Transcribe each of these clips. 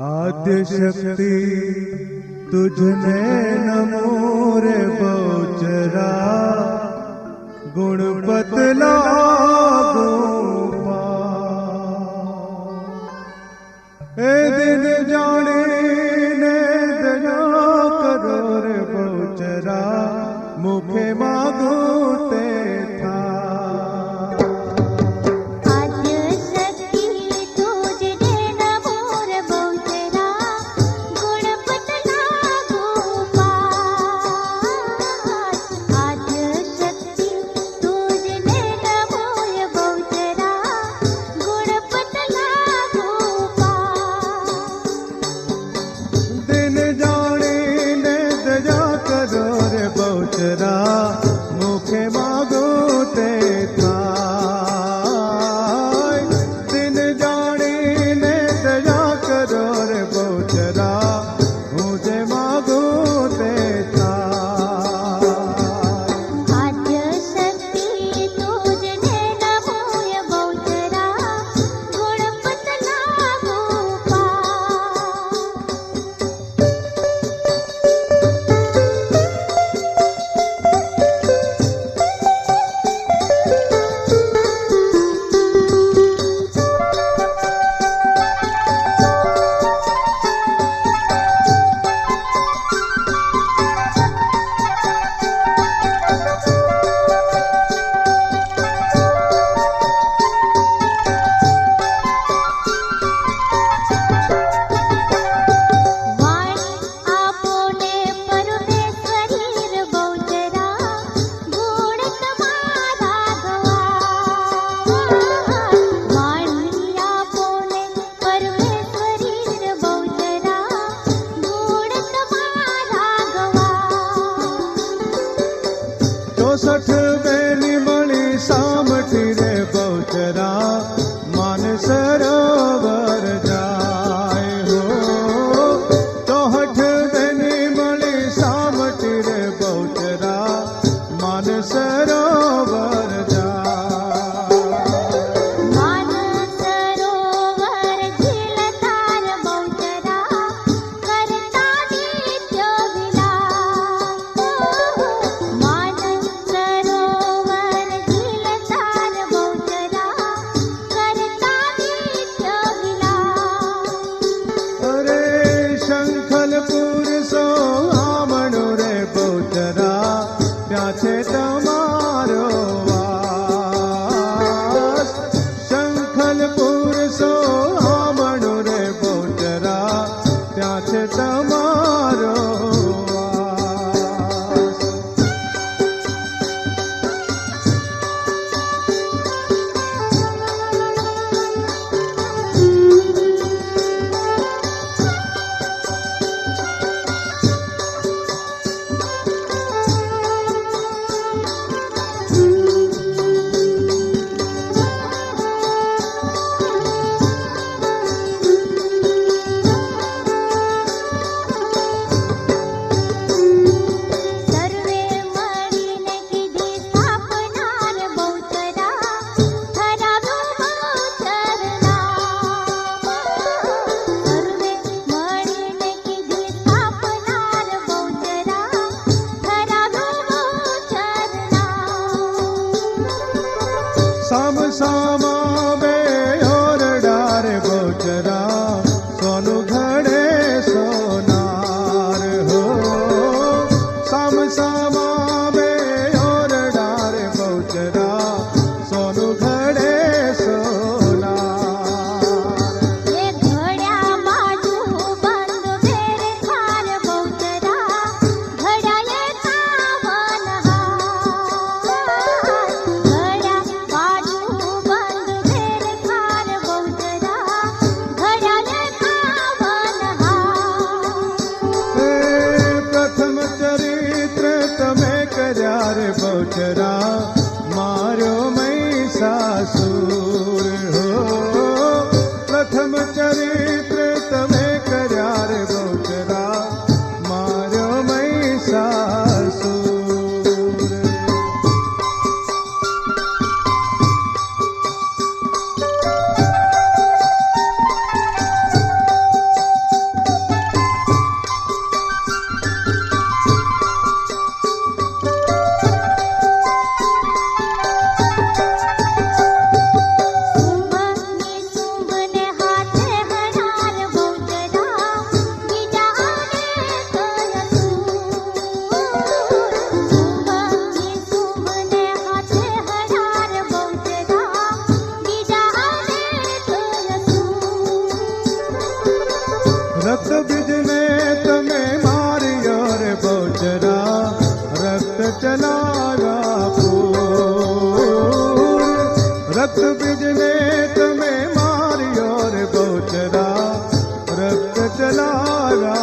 आद्य शक्ति तुझने नमो रे बहुचरा गुणपत लागो ए दिन जाने ने दया करो रे बहुचरा मुखे मागो ते था आद्य शक्ति तुझने नमो रे बहुचरा ने तुम्हें मारियो रे बहुचरा रक्त चलाया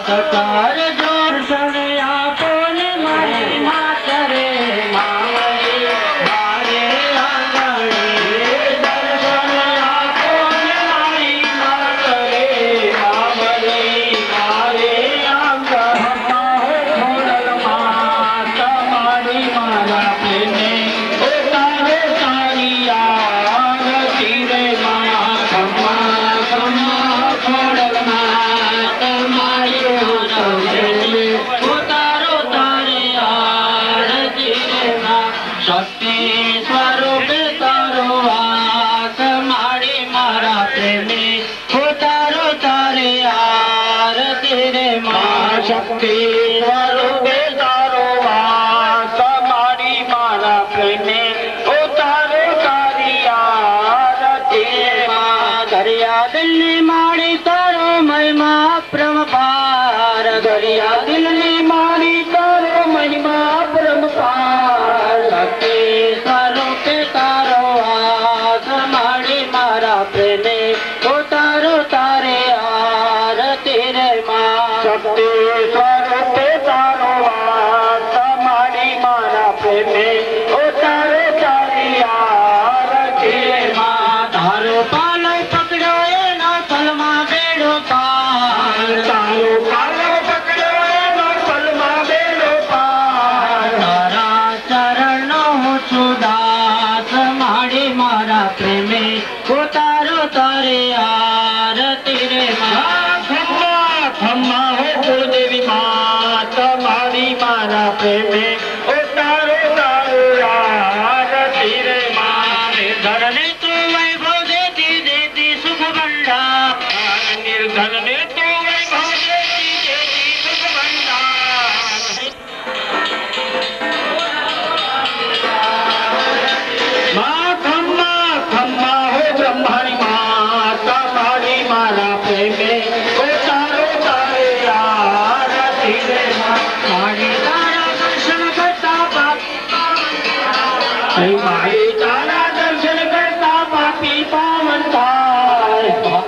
સકાર દર્શન આપો ને મારી માતા રે માવડી મારે આંગણે દર્શન આપો ને મારી માતા રે માવડી મારે આંગણે ખોડલમાં તમારી મારા પ્રેમે તારે તારી આરતી રે મા ખમ્મા ખમ્મા ખોડલમાં તમારી ઉતારો તારે આરતી રે મા શક્તિ સ્વરૂપે તારો વાસ મારી મારા પ્રેમે ઉતારો તારે આરતી રે મા શક્તિ સ્વરૂપે તારો વાસ મારી મારા પ્રેમે ઉતારો તારી આરતી રે મા દરિયા દિલ્હી મારી તારો મહિમા પ્રમપાર દરિયા દિલની મારી તારો મહિમા પ્રમપાર શક્તિ સ્વરૂપે તારો વાસ મારી મારા પ્રેમે ઉતારો તારે આરતી રે મા શક્તિ સ્વરૂપે તારો વાસ મારી મારા પ્રેમે ઉતારો તારી આરતી રે મા તારો પાલવ પકડ્યો એના તલમાં બેડો પાર તારો પાલવ પકડ્યો એનો તલમાં બેડો પાર તારા ચરણનો હું છું દાસ મારી મારા પ્રેમે ઉતારો તારે આરતી રે મા ખમ્મા ખમ્મા હો કુળદેવી મા તમારી મારા પ્રેમે ઉતારો તારે આરતી રે મા નિર્ધનને તું વૈભવ દેતી દેતી સુખ ભંડાર નિર્ધનને તું વૈભવ દેતી દેતી સુખ ભંડાર મા ખમ્મા ખમ્મા હો બ્રહ્માણી મા તમારી મારા પ્રેમે ઉતારો તારે આરતી રે મા મારી તારા દર્શન કરતા પાપી મારી તારા દર્શન કરતા પાપી પાવન થાય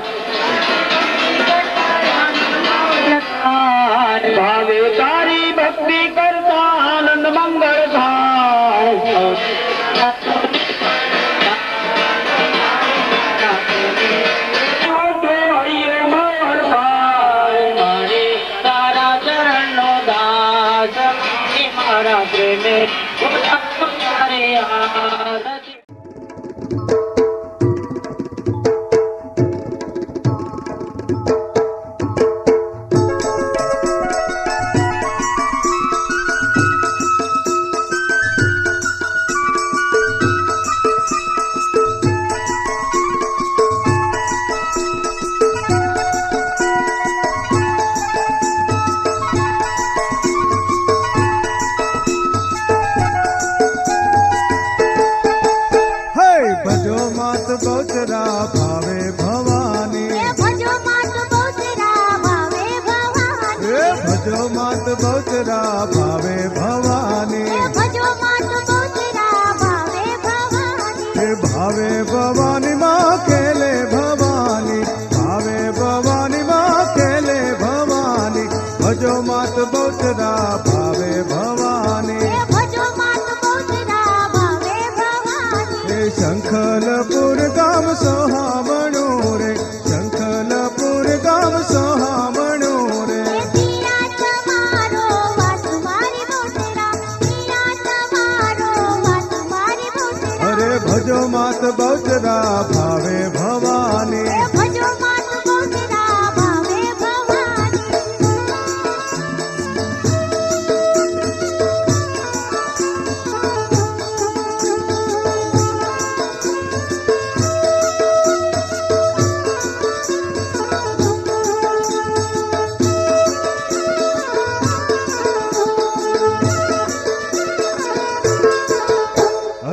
ભાવે તારી ભક્તિ કરતા આનંદ મંગળ થાય તારા ચરણનો દાસ મારા પ્રેમે તારે આરતી ભજો માત બહુચરા ભાવે ભવાની ભજો માત બહુચરા ભાવે ભવાની હે ભાવે ભવાની માં ખેલે ભવાની ભાવે ભવાની માં ખેલે ભવાની ભજો માત બહુચરા ભાવે ભવાની ભજો માત બહુચરા ભાવે ભવાની હે શંખલપુર ગામ સોહામણું રે શંખલપુર ગામ સોહામણું રે પિયા તમારો વાસ મારી બહુચરા પિયા તમારો વાસ મારી બહુચરા અરે ભજો માત બહુચરા ભાવે ભવાની ભજો માત બહુચરા ભાવે ભવાની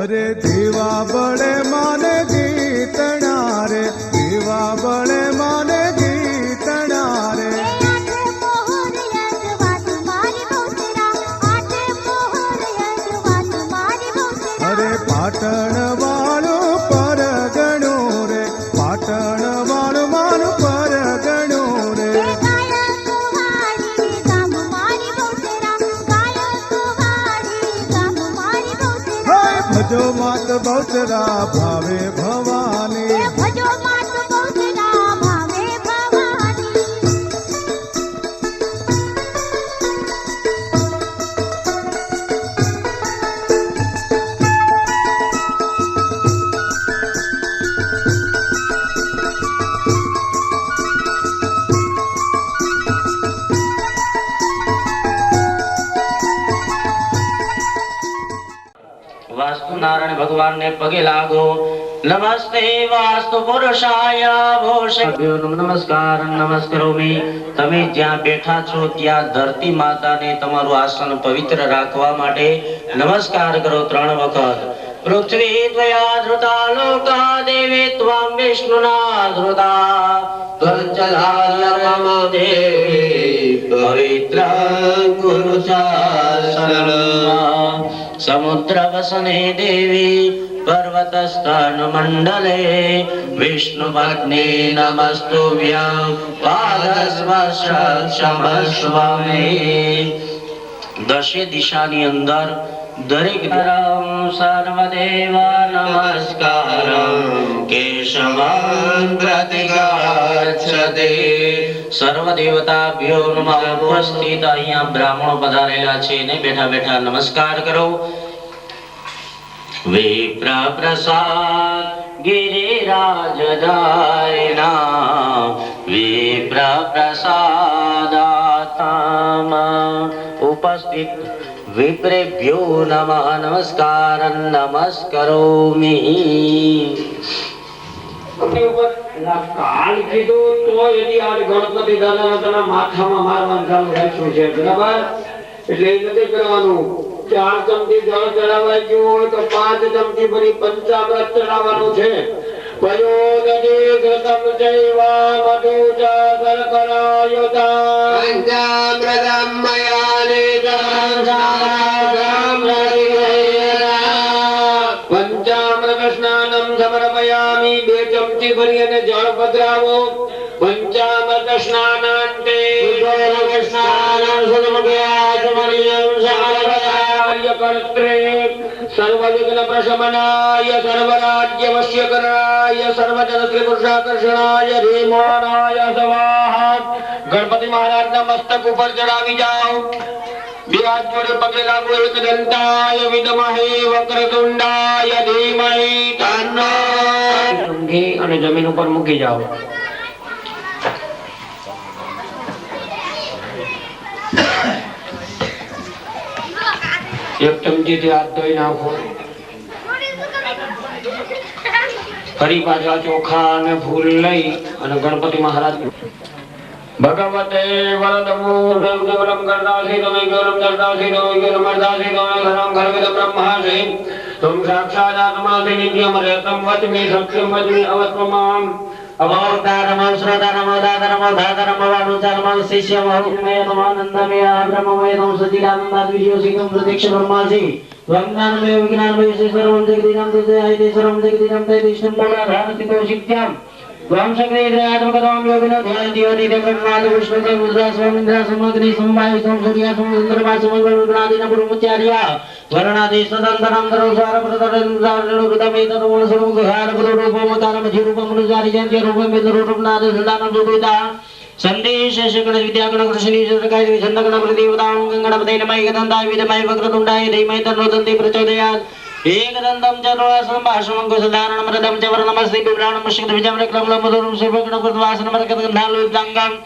અરે દીવા બળે માને ગીતણા રે દીવા બળે માને ગીતણા રે આઠે પહોર યજવાસ મારી બહુચરા આઠે પહોર યજવાસ મારી બહુચરા અરે પાટણ વાળું પરગણું રે પાટણ વાળું મારું પરગણું રે ગાયક વાળી ગામ મારી બહુચરા ગાયક વાળી ગામ મારી બહુચરા હે ભજો માત બહુચરા ભાવે ભવાની ભજો માત બહુચરા ભાવે ભવાની વાસ્તુ નારાયણ ભગવાન ને પગે લાગો. નમસ્તે વાસ્તુ પુરુષાય ભૂષભ્યો નમસ્કાર નમસ્કરોમી. તમે જ્યાં બેઠા છો ત્યાં ધરતી માતાને તમારું આસન પવિત્ર રાખવા માટે નમસ્કાર કરો 3 વખત. પૃથ્વી ત્વયા ધૃતા લોકા દેવી ત્વં વિષ્ણુના ધૃતા ત્વજ્જલાલયમ દેવી પવિત્ર ગુરુ શાસનમ સમુદ્ર વસને દેવી પર્વતસ્થાન મંડલે વિષ્ણુ પત્ની નમસ્તુભ્યં પાદસ્પર્શમસ્વામે. દશે દિશાની અંદર દરેક સર્વદેવ નમસ્કારમ કેશવં પ્રતિગચ્છતે. સર્વ દેવતાભ્યો નમઃ. ઉપસ્થિત અહીંયા બ્રાહ્મણો પધારેલા છે ને બેઠા બેઠા નમસ્કાર કરો. વિપ્ર પ્રસાદ ગિરિરાજ જાયના વિપ્ર પ્રસાદાતમ. ઉપસ્થિત વિપ્રેભ્યો નમઃ નમસ્કાર નમસ્કરોમિ. કાલ કીધું તો એની આજ ગણપતિ દાદાના માથામાં મારવાનું ચાલુ રાખ્યું છે બરાબર. એટલે એ નથી કરવાનું. 4 ચમચી જળ ચડાવવા ગયું હોય તો 5 ચમચી ભરી પંચામૃત ચડાવવાનું છે. પયોદધી ઘૃતમ ચૈવા મધુ ચ શર્કરાયુતા પંચામૃતમ મયાને પંચામૃત સ્નાનમ સમર્પયામિ. 2 ચમચી ભરી અને જળ પધરાવો. પંચામૃત સ્નાનાંતે સર્વવિઘ્ન પ્રશમનાય સર્વરાજ્ય વશ્યકરાય સર્વજન શ્રી પુરુષાકર્ષણાય ધીમાનાય સ્વાહા. ગણપતિ મહારાજના મસ્તક ઉપર ચડાવી જાઓ. 2 હાથ જોડે પગે લાગો. એક દંતાય વિદ્મહે વક્રતુંડાય ધીમહિ તન્નો. ઊંઘી અને જમીન ઉપર મૂકી જાઓ. એક ચમચી થી હાથ ધોઈ નાખો. ફરી પાછા ચોખા અને ફૂલ લઈ અને ગણપતિ મહારાજ ભગવતે વરદમૂર્ધમ કેવલમ કરદાસી તમે કેવલમ દર્દાસી તમે કેવલમ મર્દાસી તમે ઘરમ ઘરવિદ બ્રહ્માસી तुम साक्षादात्मासि नित्यम रेतम वच्मि सत्यम वच्मि अवत्वमाम अमोदा नमो श्रोता नमो दाता नमो धाता नमो वानुचा नमो शिष्य महोमय नमो आनंदमय ब्रह्ममय नमो सच्चिदानंद विजयो सिद्धं प्रत्यक्ष ब्रह्मासि त्वज्ञानमय विज्ञानमय सर्वं जगदिदं तदेति सर्वं जगदिदं तदेष्टं पूर्णाधारतितो शित्यं त्वं शक्तिद्रयात्मकतां योगिनो ध्यायन्ति योनिते ब्रह्मादि विष्णुदेव रुद्रा स्वामिन्द्र समग्नि समवायु सूर्य चन्द्रमा समग्रगुणादिन पुरुमुच्चार्य वर्णादि सदन्तरं दरोसार प्रतरं कृतमे तत्वं सर्वं गहार गुरुरूपमतारं मध्यरूपं अनुसारिजन्त्य रूपं वेदरूपं नाद सदानं सुविदा संदेश शकल विद्यागण कृष्णी सरकाय छन्दगण प्रतिदेवतां गणपतये नमः एकदन्ताय विद्महे वक्रतुण्डाय धीमहि तन्नो दन्ति प्रचोदयात् एकदन्तं चतुरासनं भाषमङ्कुशधारणं मृदं च वर्णमस्ति बिभ्राणं शक्तिविजं रक्तं मधुरं सर्वगुणप्रद्वासनं मरकतगन्धालोकदाङ्गं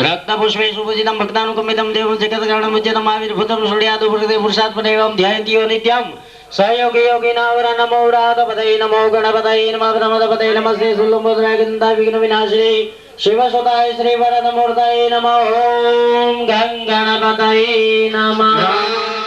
रक्तपुष्पे सुपूजितं भक्तानुकम्पितं देवं जगत्कारणं उज्जतं आविर्भूतं सूर्यादुपृते पुरुषात्मनेवं ध्यायन्ति यो नित्यं सहयोगी योगिनावर नमो राधपतये नमो गणपतये नमः प्रमदपतये नमस्ते सुलम्बोद्रागन्धा विघ्नविनाशिने शिवसुताय श्रीवरदमूर्तये नमः ॐ गं गणपतये नमः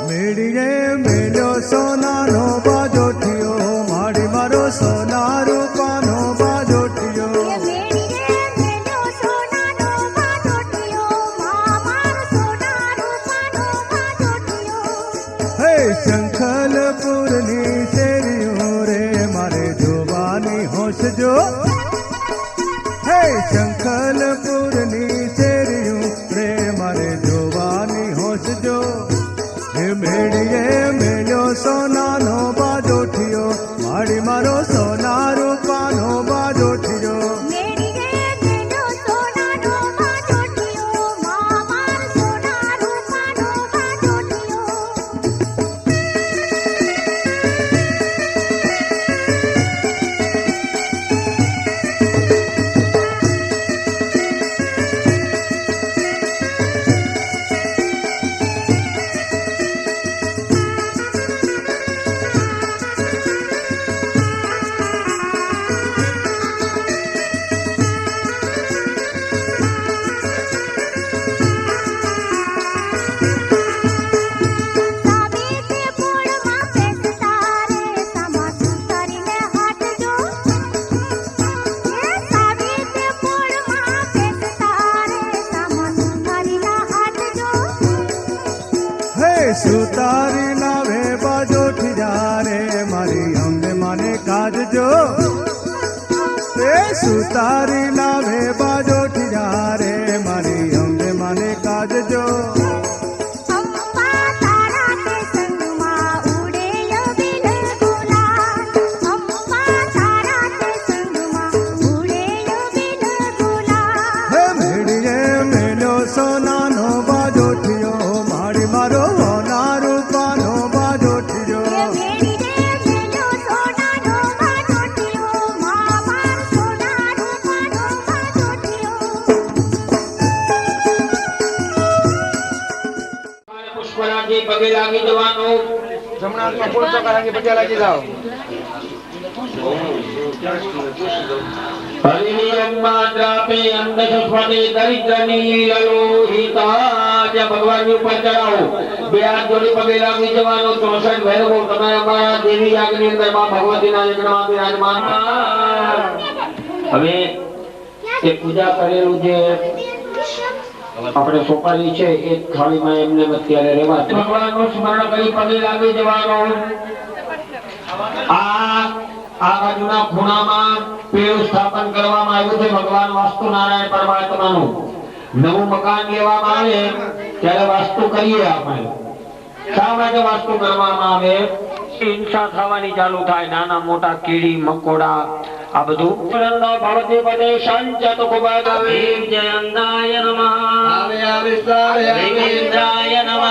મેળીએ મેલ્યો સોનાનો બાજોઠિયો માડી મારો સોના રૂપાનો બાજોઠિયો મેળીએ મેલ્યો સોનાનો બાજોઠિયો મારો સોના રૂપાનો બાજોઠિયો હે શંખલપુરની શેરીઓ રે મારે જોવાની હોશજો હે શંખલપુરની શેરીઓ રે મારે જોવાની હોશજો હે મેળીએ મેલ્યો સોનાનો બાજોઠિયો માડી મારો સોના રૂપાનો બાજોઠિયો મેળીએ મેલ્યો સોનાનો બાજોઠિયો મારો સોના રૂપાનો બાજોઠિયો સાબિતે પોળમાં બેસતા રે સમા સુતારીને હાટજો સાબિતે પોળમાં બેસતા રે સમા સુતારીને હાટજો હે સુતારી લાવે બાજોઠિયા રે મારી અંબે માને કાજજો હે સુતારી લાવે બાજોઠિયા રે મારી અંબે માને કાજજો અંબા તારા તે સંગમાં ઉડેલો બિલ ગુલાલ અંબા તારા તે સંગમાં ઉડેલો બિલ ગુલાલ હે મેળીએ મેલ્યો સોનાનો બાજોઠિયો માડી મારો સોના રૂપાનો બાજોઠિયો મેળીએ મેલ્યો સોનાનો બાજોઠિયો મારો સોના રૂપાનો બાજોઠિયો પુષ્પરાજી પગે લાગી જવાનું જમણા હાથમાં ફૂલ ચોખા રાખી પગે લાગી જાઓ હરિની અંબા દ્રાપે અંધસ્વને દરિદ્રની લલોહિતા જ્યાં ભગવાનની ઉપર ચડાવો બે હાથ જોડી પગે લાગી જવાનું 64 ભૈરવો તમે અમારા દેવી યાગની અંદર માં ભગવતીના યજ્ઞમાં બિરાજમાન હવે એ પૂજા કરેલું જે આપણે સોપારી છે એ થાળીમાં એમને અત્યારે રહેવા ભગવાનનું સ્મરણ કરી પગે લાગી જવાનું આ બાજુના ખૂણામાં પેલું સ્થાપન કરવામાં આવ્યું છે ભગવાન વાસ્તુ નારાયણ પરમાત્માનું નવું મકાન લેવામાં આવે ત્યારે વાસ્તુ કરીએ આપણે શા માટે વાસ્તુ કરવામાં આવે હિંસા થવાની ચાલુ થાય નાના મોટા કીડી મકોડા આ બધું ભગવતી પદે સંચત કુબદાવે જયંદાય નમઃ આવે આવે સાવે આવે ઇન્દ્રાય નમઃ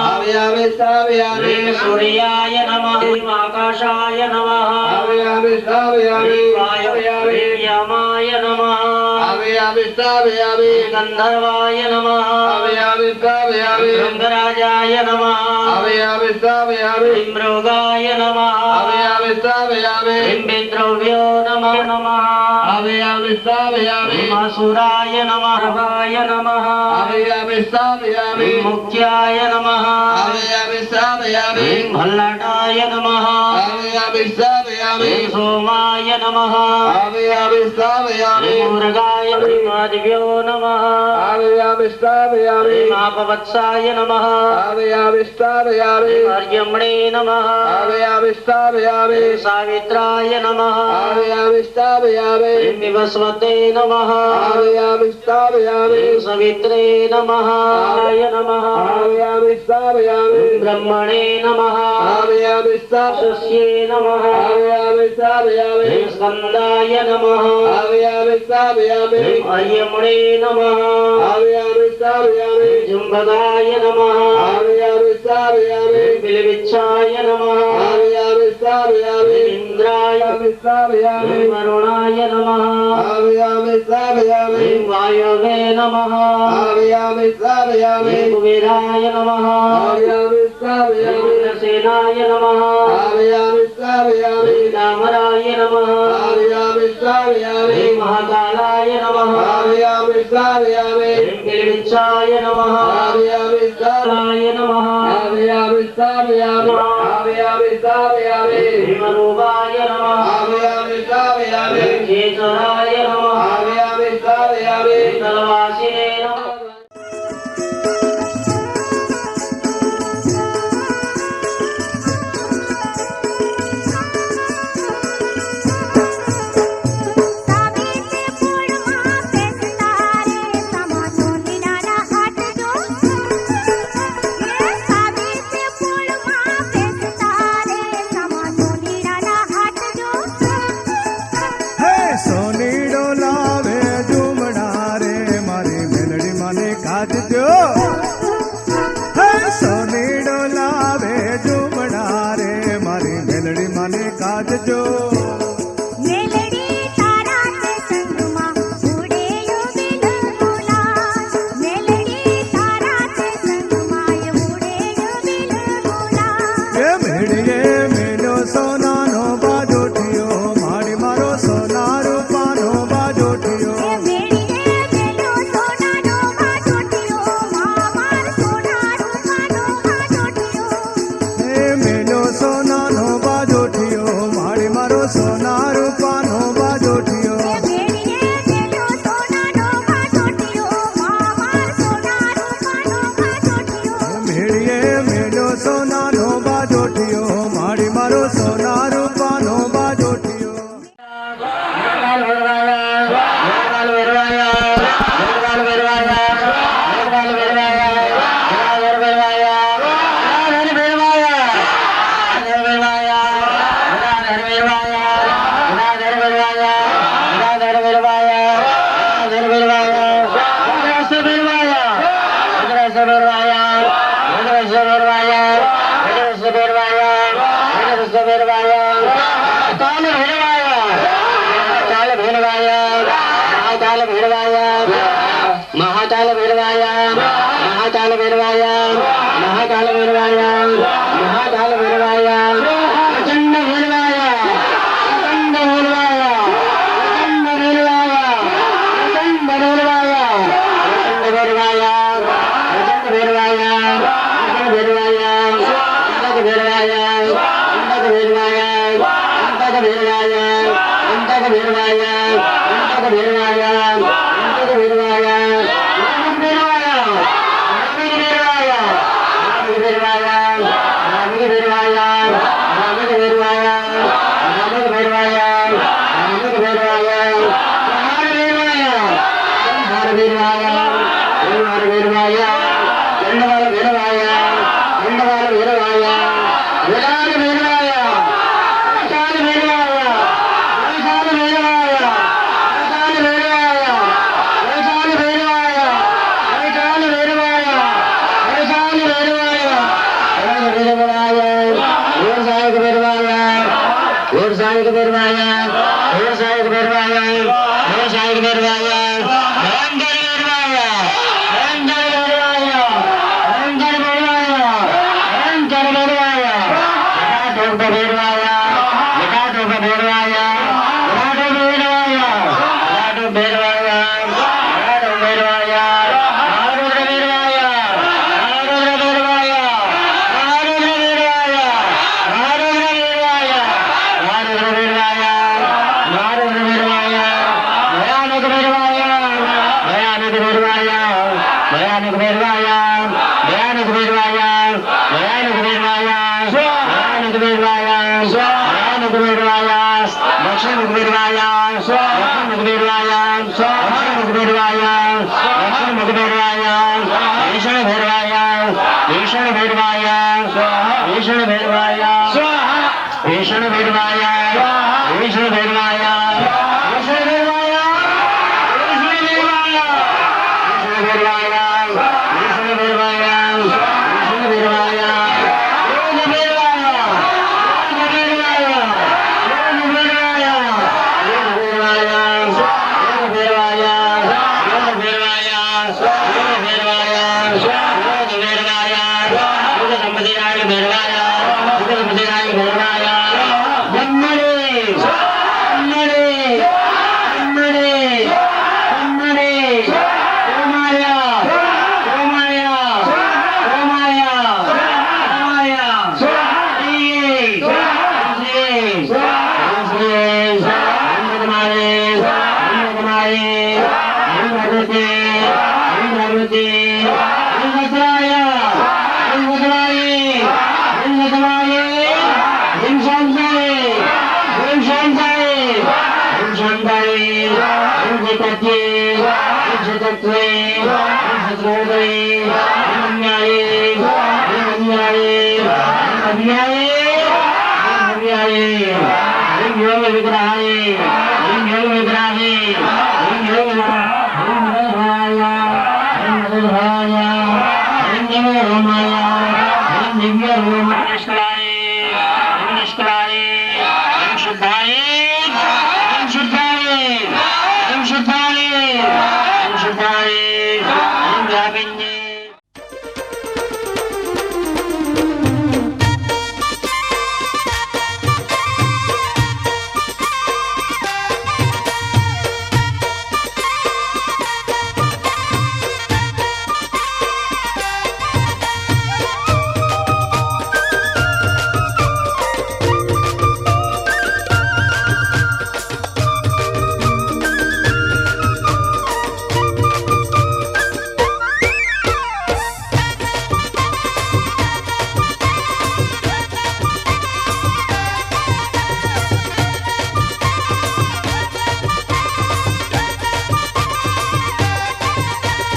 આવે આવે સાવે આવે સૂર્યાય નમઃ આકાશાય નમઃ આવે આવે સાવે આવે વાયવે नमः गंधर्वाय नमः रंगराजाय नमः मृगाय नमः बिंबिद्रव्यो नमः नमः असुराय नमः भवाय नमः मुख्याय नमः भल्लाटाय नमः सोमाय नमः मुर्गाय माधव्यो नमः मापवत्साय नमः अर्यमणे नमः सावित्राय नमः विवस्वते नमः सवित्रे नमः नमः ब्रह्मणे नमः शस्ये नमः स्कन्दाय नमः अर्यमणे नमः जुम्बगाय नमः बिलविच्छाय नमः इंद्राय वरुणाय नमः वायवे नमः कुबेराय नमः सेनाय नमः दामराय नमः महाकालाय नमः बिलविच्छाय नमः राय नमः भीमरूपाय नमः केशराय नमः तलवासिने नमः સોની ડોલાવે ઝુમડા રે મારી મેલડી મને કાઢજો હે સોની ડોલાવે ઝુમડા રે મારી મેલડી મને કાઢજો મેલડી તારા તે સંગમાં ઉડેયો બિલગુલા મેલડી તારા તે સંગમાં ઉડેયો બિલગુલા એ મેળીએ મેલો સોનાનો બાજોઠિયો મારી મારો સોના રૂપાનો બાજોઠિયો મેળીએ મેલો સોનાનો બાજોઠિયો મામાર સોના રૂપાનો બાજોઠિયો એ મેલો સોનાનો બાજોઠિયો મારી મારો સોના રૂપાનો બાજોઠિયો મેળીએ મેલો સોનાનો બાજોઠિયો મામાર સોના રૂપાનો બાજોઠિયો મેળીએ મેલો સોનાનો બાજોઠિયો મારી મારો સોના રૂપાનો બાજોઠિયો महाकाल भैरवाय महाकाल भैरवाय महाकाल भैरवाय महाकाल भैरवाय प्रचंड भैरवाय प्रचंड भैरवाय प्रचंड भैरवाय प्रचंड भैरवाय प्रचंड भैरवाय प्रचंड भैरवाय प्रचंड भैरवाय अंतक भैरवाय अंतक भैरवाय अंतक भैरवाय अंतक भैरवाय अंतक भैरवाय अंतक भैरवाय व्यवसायिक ભેરવાય ભયાનક ભેરવાય ભયાનક ભેરવાય ભયાનક ભેરવાય ભયાનક ભેરવાય ભયાનક ભેરવાય દક્ષિણ ભેરવાય દક્ષિણ ભેરવાય દક્ષિણ ભેરવાય દક્ષિણ ભેરવાય ભીષણ ભેરવાય ભીષણ ભેરવાય ભીષણ ભેરવાય ભીષણ ભેરવાય ભીષણ ભેરવાય ભીષણ ભેરવાય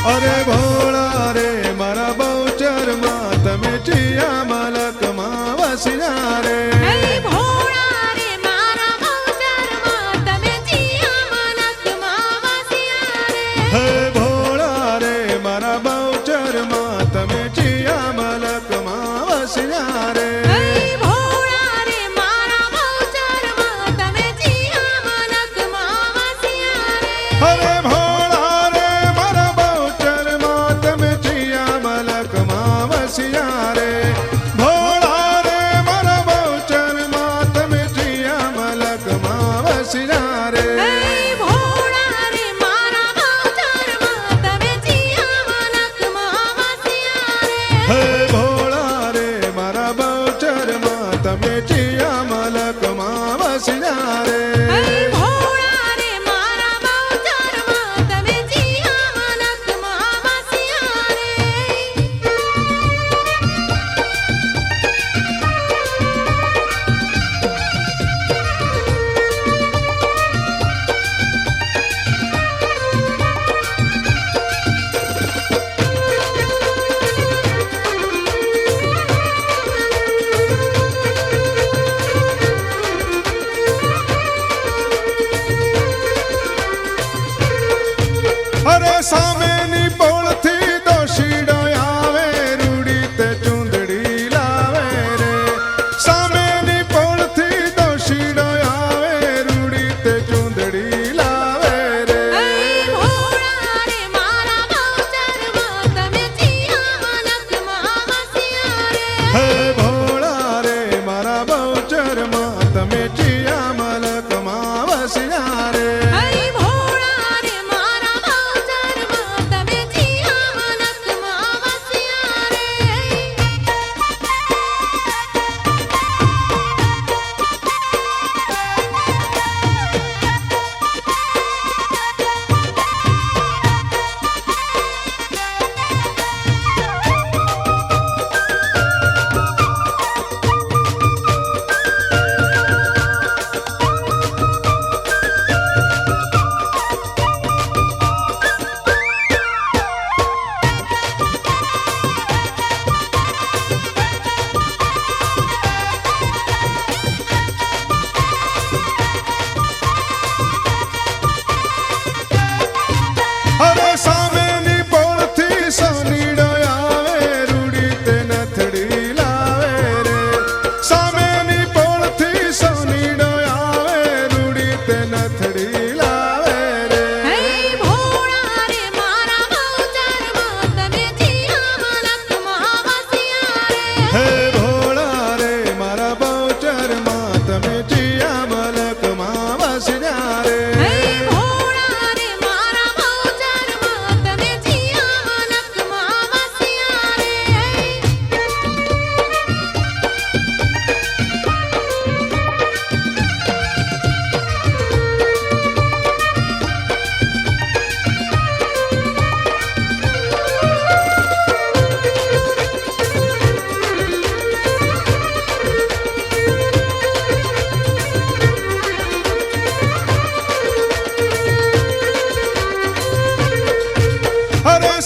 અરે ભોળા રે મારા બહુચરમાં તમે ચિયા મલકમાં વસ્યા રે હે ભોળા રે મારા બહુચરમાં તમે ચિયા મલકમાં વસ્યા રે હે ભોળા રે મારા બહુચરમાં તમે ચિયા મલકમાં વસ્યા રે હે ભોળા રે મારા બહુચરમાં તમે ચિયા મલકમાં વસ્યા રે અરે ભોળા રે મારા બહુચરમાં તમે ચિયા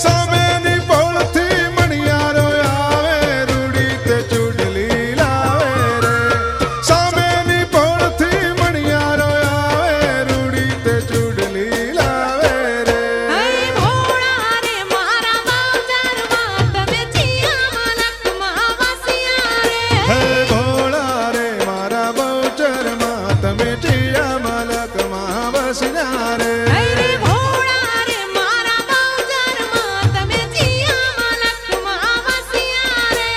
સામેની પોળથી મણિયારો આવે રૂડી તે ચૂડલી લાવે રે સામેની પોળથી મણિયારો આવે રૂડી તે ચૂડલી લાવે રે હે ભોળા રે મારા બહુચરમાં તમે જીયા મલકમાં વસ્યા રે હે ભોળા રે મારા બહુચરમાં તમે ચિયા મલકમાં વસના રે હે ભોળા રે મારા બહુચરમાં તમે જીયા મલકમાં વસ્યા રે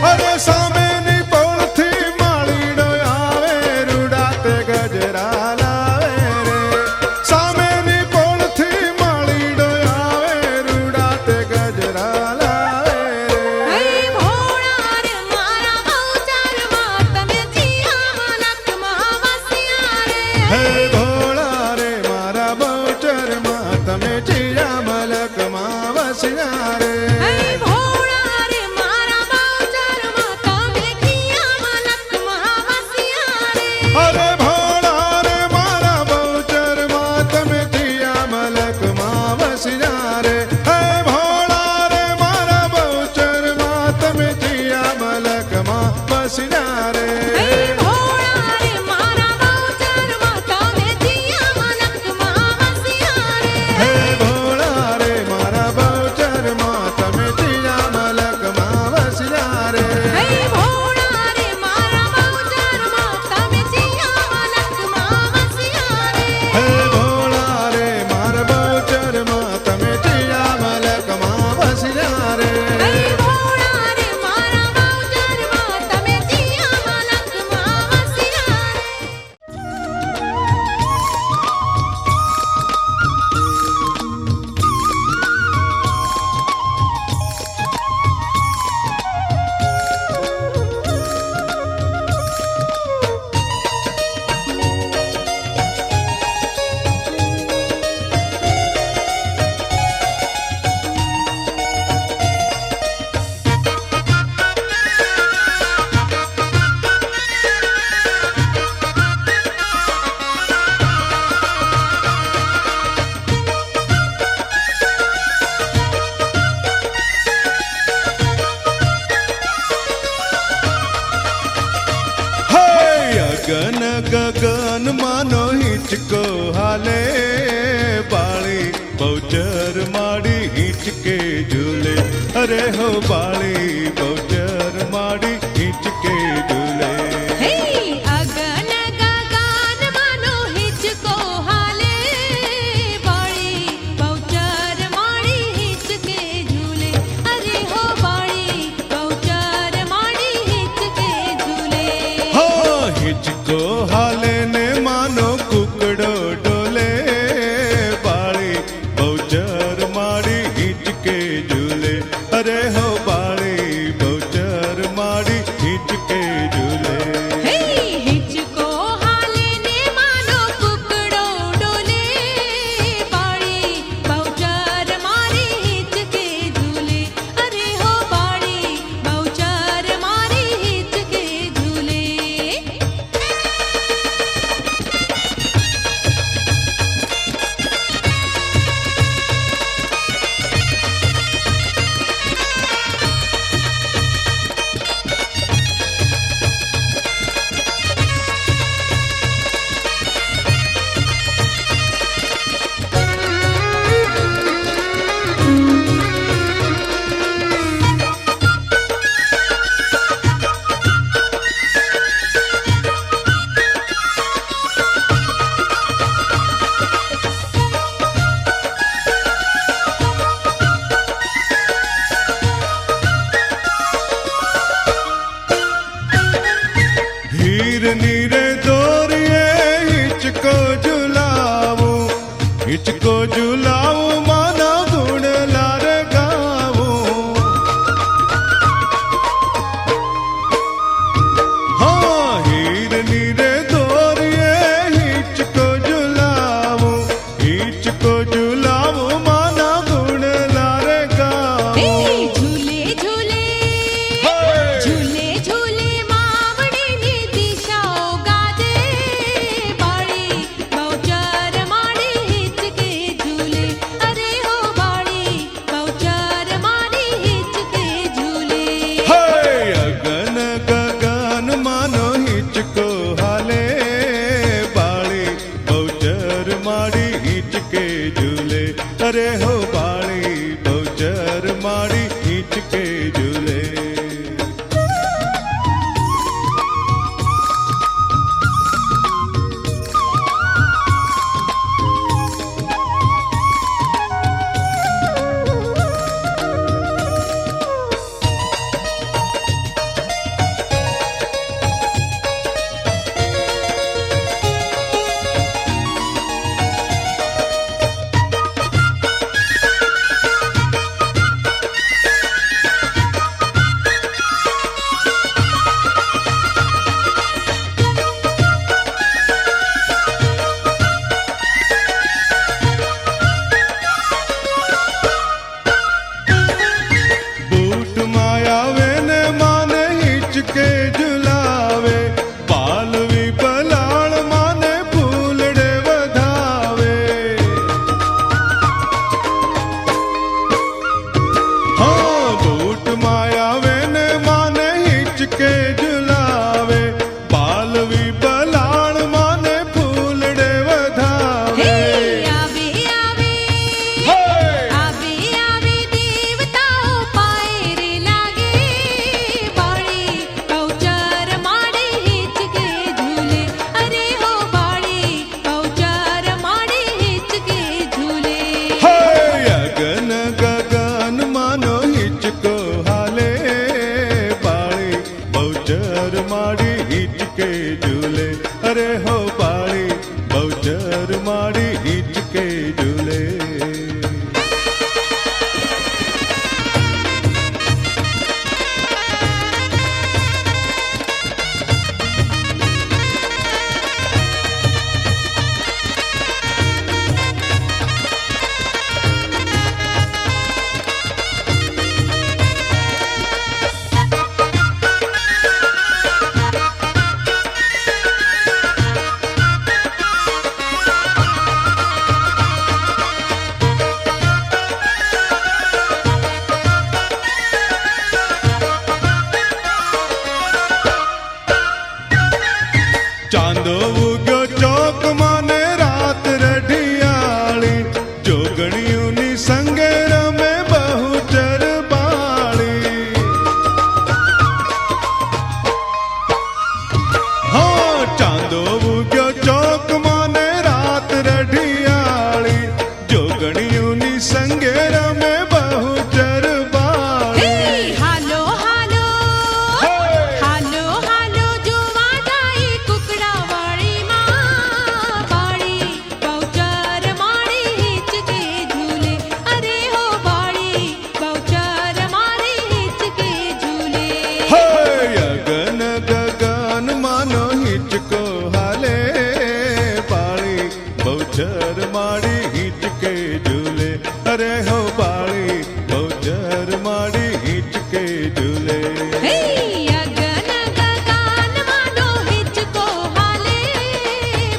અરે સામેની પોળથી માળીડો આવે રૂડા તે ગજરા લાવે રે સામેની પોળથી માળીડો આવે રૂડા તે ગજરા લાવે હે રે ભોળા રે મારા બહુચરમાં તમે જીયા મલકમાં વસ્યા રે હે ભોળા રે મારા બહુચરમાં તમે ચિયા મલકમાં વસના રે હે ભોળા રે મારા બહુચરમાં તમે જીયા મલકમાં વસ્યા રે અરે ભોળા રે મારા બહુચરમાં તમે ચિયા મલકમાં વસના રે હે ભોળા રે મારા બહુચરમાં તમે ચિયા મલકમાં વસના રે હે ભોળા રે મારા બહુચરમાં તમે જીયા મલકમાં વસ્યા રે હે ભોળા રે મારા બહુચરમાં તમે ચિયા મલકમાં વસના રે હે ભોળા રે મારા બહુચરમાં તમે જીયા મલકમાં વસ્યા રે હે ભોળા રે મારા બહુચરમાં તમે ચિયા મલકમાં વસના રે હે ભોળા રે મારા બહુચરમાં તમે જીયા મલકમાં વસ્યા રે ગગન ગગન માનો હિંચકો હાલે બાળી બહુચર માડી હિંચકે ઝૂલે અરે હો બાળી બહુચર માડી હિંચકે ઝૂલે હે અગન ગગન માનો હિંચકો હાલે બાળી બહુચર માડી હિંચકે ઝૂલે અરે હો બાળી બહુચર માડી હિંચકે ઝૂલે હો હિંચકો હાલે ને માનો કુકડો ડોલે બાળી બહુચર માડી હિંચકે ઝૂલે અરે હો બાળી બહુચર માડી હિંચકે ઝૂલે હીરની રે દોરીએ હિચકો ઝુલાવું, હિચકો ઝુલાવું માના ગુણ લાર ગાવું. હા હીરની રે દોરીએ હિચકો ઝુલાવું, હિચકો ઝુલાવું માના ગુણ લાર ગાવું. ઝૂલે ઝૂલે ઝૂલે ઝૂલે માવડીની દિશાઓ ગાજે, બાળી બહુચર માડી હિચકે ઝૂલે, અરે હો બાળી બહુચર માડી હિચકે ઝૂલે. હે અગન ગગન માનો હિચકો હાલે, બાળી બહુચર માડી હિચકે ઝૂલે, અરે હો બાળી બહુચર માડી હિચકે ઝૂલે. બૂટ માયાવે ને માને હિચકે ઝુલાવે, પાલવી પલાળ માને ફૂલડે વધાવે. હા બૂટ માયાવે ને માને હિચકે ઝુલાવે, પાલવી પલાળ માને ફૂલડે હે વધાવે. આવે આવે આવે આવે દેવતાઓ પાય રે લાગે, બાળી બહુચર માડી હિચકે ઝૂલે, અરે હો બાળી બહુચર માડી હિચકે ઝૂલે. હે અગન ગગન માનો હિચકો હાલે, બાળી બહુચર માડી હિચકે ઝૂલે, અરે હો બાળી બહુચર માડી હિચકે ઝૂલે. ચાંદો ઉગ્યો ચોક માને રાત રઢિયાળી, જોગણીઓની સંગે રમે બહુચર બાળી. હા ચાંદો ઉગ્યો ચોક માને રાત રઢિયાળી, જોગણીઓની સંગે રમે બહુચર હે બાળી. હાલો હાલો હાલો હાલો જોવા જાય કુકડા વાળીમાં, બાળી બહુચર માડી હિચકે ઝૂલે, અરે હો બાળી બહુચર માડી હિચકે ઝૂલે. હે અગન ગગન માનો હિચકો હાલે, બાળી બહુચર માડી હિચકે ઝૂલે, અરે હો બાળી બહુચર માડી હિચકે ઝૂલે. હે અગન ગગન માનો હિચકો હાલે,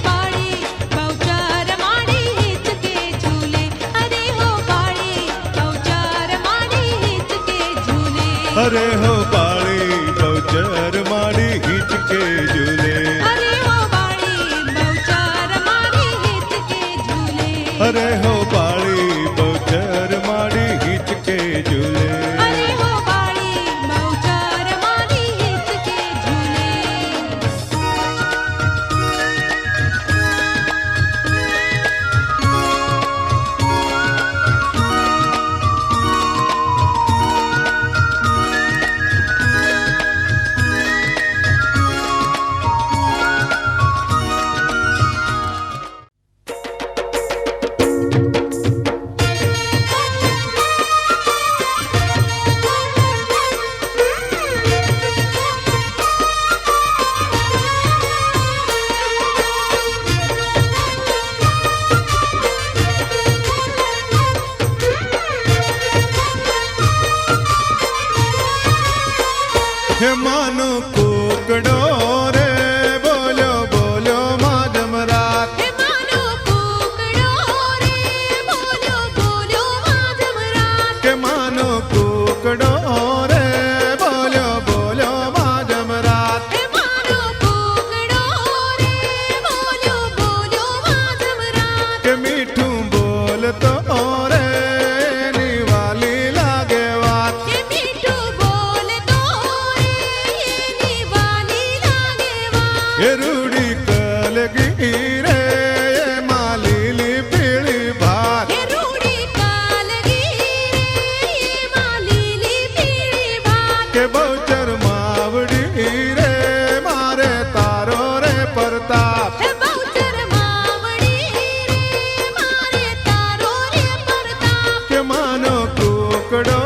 બાળી બહુચર માડી હિચકે ઝૂલે, અરે હો બાળી બહુચર માડી હિચકે ઝૂલે. અરે હો બાળી બહુચર માડી હિચકે ઝૂલે, અરે હો બાળી બહુચર માડી હિચકે ઝૂલે, અરે હો બાળી બહુચર માડી હિચકે ઝૂલે. અરે હો બાળી બહુચર માડી હિચકે ઝૂલે. કુકડો રે બોલ્યો બોલ્યો માં જમરાત હે માનો કુકડો રે બોલ્યો બોલ્યો માં જમરાત કે માનો કુકડો રે બોલ્યો બોલ્યો માં જમરાત હે માનો કુકડો રે બોલ્યો બોલ્યો માં જમરાત કે મીઠું બોલતો રે એની વાલી લાગે વાત કે મીઠું બોલતો રે એની વાલી લાગે વાત એ રૂડી કલગી રે એમાં લીલી પીળી ભાત હે રૂડી કાલગી રે એમાં લીલી પીળી ભાત કે બહુચર માવડી રે મારે તારો રે પ્રતાપ હે બહુચર માવડી રે મારે તારો રે પ્રતાપ કે માનો કુકડો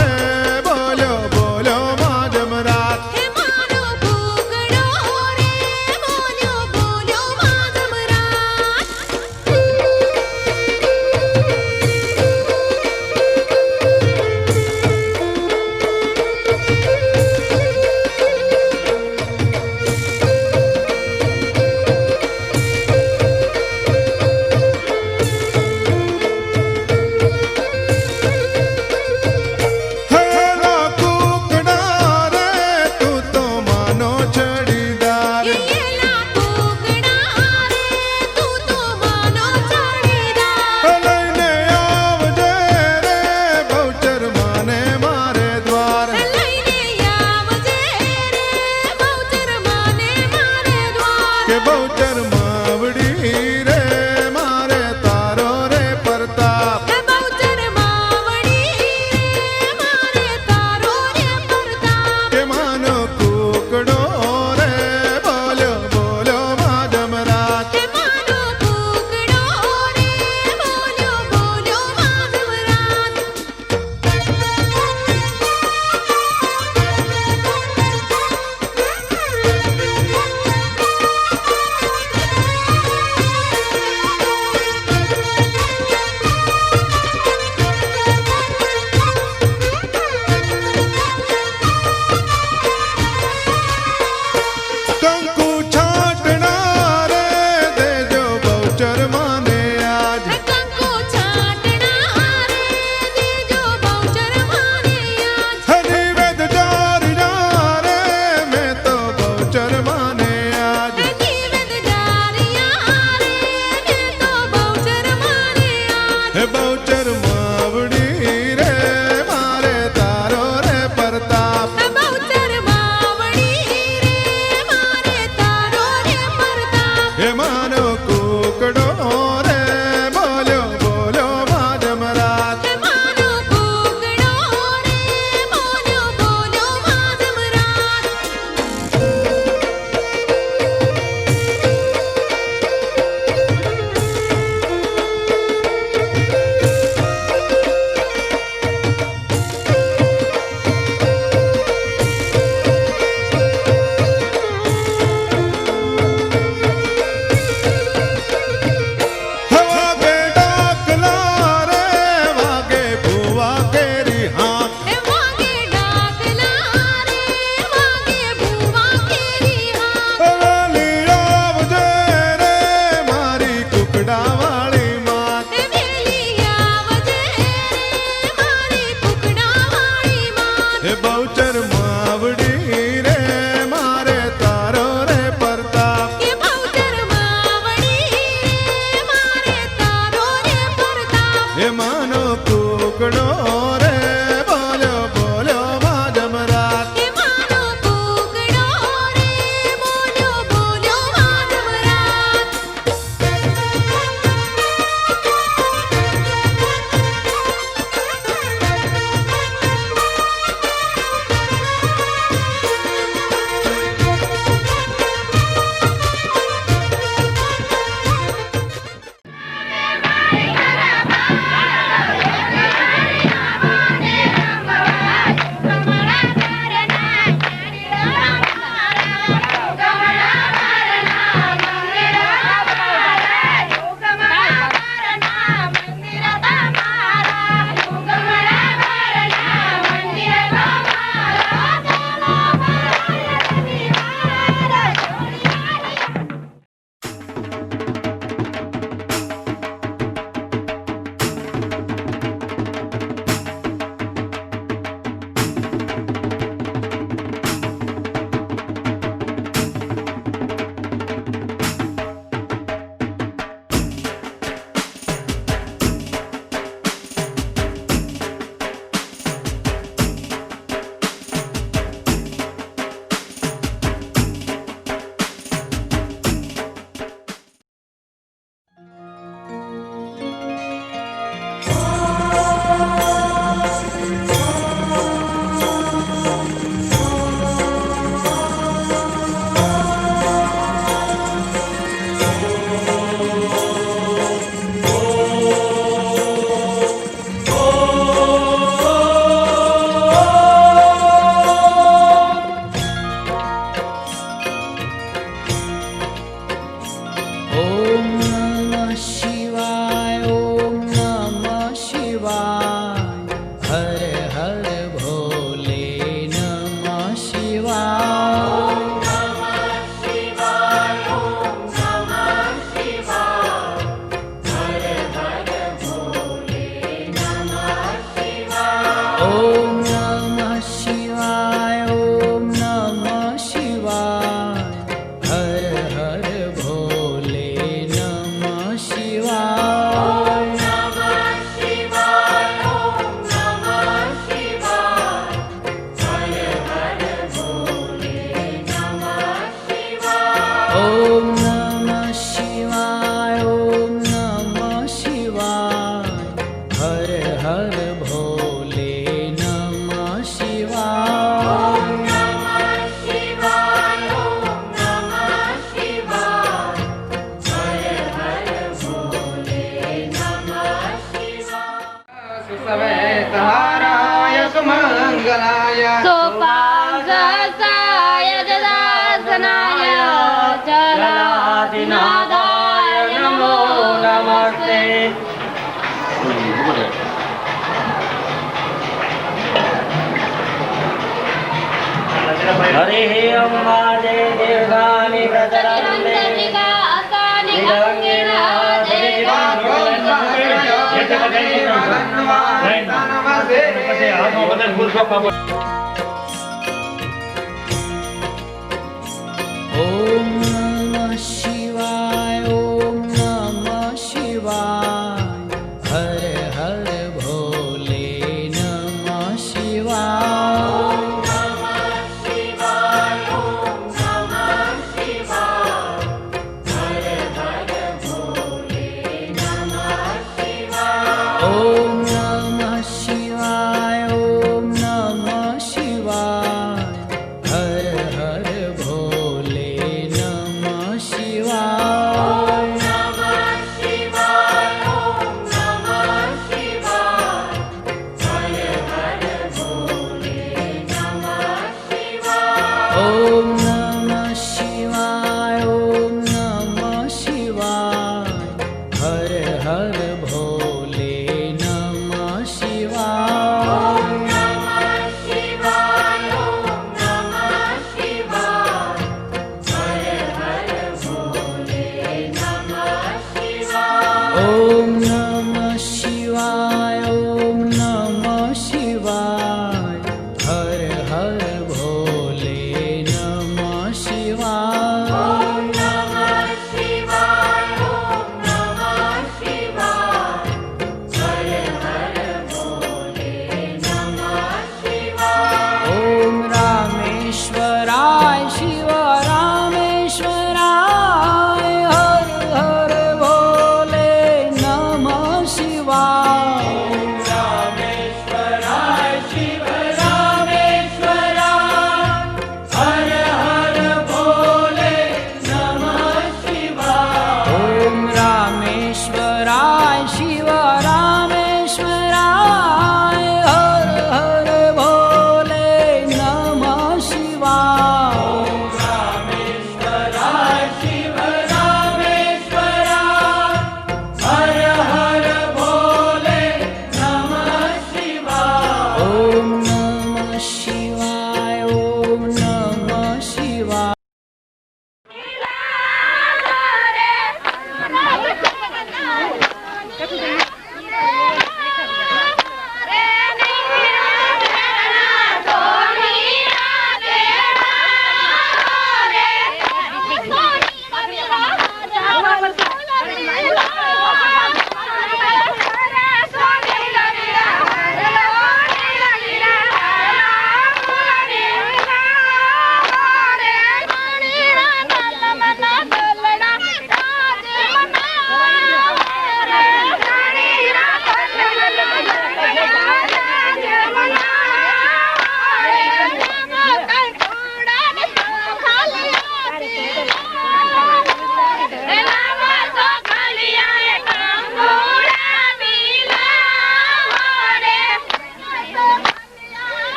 રે બોલ્યો બોલ્યો માં જમરાત હે માનો કુકડો રે બોલ્યો બોલ્યો માં જમરાત હેલો કુકડા રે તું તો માનો ચડીદાર એલા કુકડા રે તું તો માનો ચડીદાર લઈને આવજે રે બહુચર માને મારે દ્વાર લઈને આવજે રે બહુચર માને મારે દ્વાર કે બહુચર માવડી રે મારે તારો રે પ્રતાપ હે બહુચર માવડી રે મારે તારો રે પ્રતાપ કે માનો કુકડો રે બોલ્યો બોલ્યો માં જમરાત હે માનો કુકડો રે બોલ્યો બોલ્યો માં જમરાત કંકુ છાંટના રે દેજો બહુચર માને આજ હે કંકુ છાંટણા રે દેજો બહુચર માને આજ હરી વેદ જારિયા રે મેં તો બહુચર માને આજ હે નિવેદ જારિયા રે મેં તો બહુચર માને આજ હે બહુચર માવડી રે મારે તારો રે પ્રતાપ હે બહુચર માવડી રે મારે તારો રે પ્રતાપ હે માનો કુકડો રે બોલ્યો બોલ્યો માં જમરાત હે માનો કુકડો રે બોલ્યો બોલ્યો માં જમરાત હરિ અંબાદે દીર્ઘાની પ્રચરંતે ઓમ નમઃ શિવાય ઓમ નમઃ શિવાય હર હર ભોલે નમઃ શિવાય ઓમ નમઃ શિવાય ઓમ નમઃ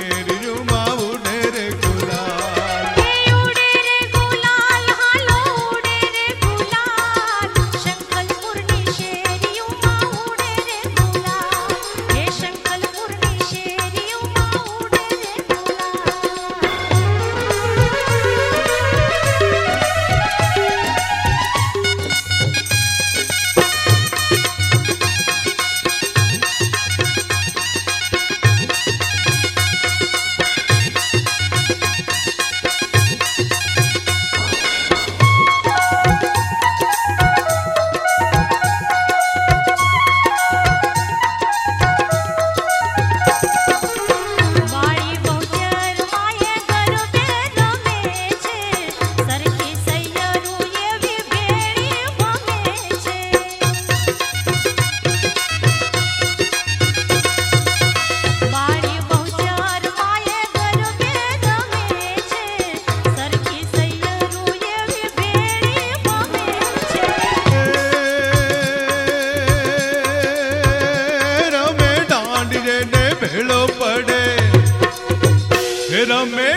શેરીયુમાં ઉડે રે ગુલાલ. એ ઉડે રે ગુલાલ હાલો ઉડે રે ગુલાલ શંખલપુરની શેરીઓમાં ઉડે રે ગુલાલ એ શંખલપુરની શેરીઓમાં ઉડે રે વાળી બહુચર માયે ગરબે રમે છે સરખી સૈયરું એવી ભેળી ભમે છે વાળી બહુચર માયે ગરબે રમે છે સરખી સૈયરું એવી ભેળી ભમે છે રમે દાંડિયે ને ભેળો પડે, રમે